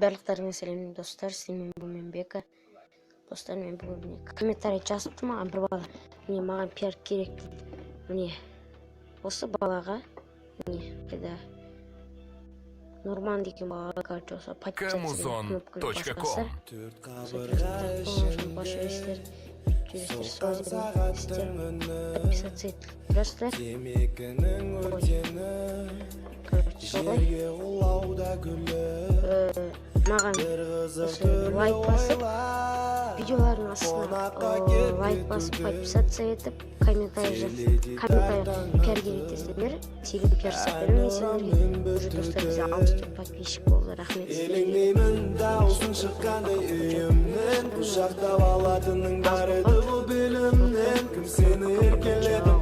барлықтарыңа сәлем достар, сіздермен бүгін Бека. Достар, мен бүгін комментарий жазыпты маған бір бала. Міне маған пиар керек дейді. Міне осы балаға міне қайда Норман деген балаға карты Camuzon.com маған лайк басып, видеолардың астына лайк басып, подписаться етіп, комментарий жазып, пиар керек десеңдер, тегін пиар жасап беремін сендерге. Уже достар, бізде 64 подписчик болды, рахмет Елеңдеймін даусың шыққандай үйімнен, құшақтап алатының бар еді бұл білімнен, кім сені еркеледі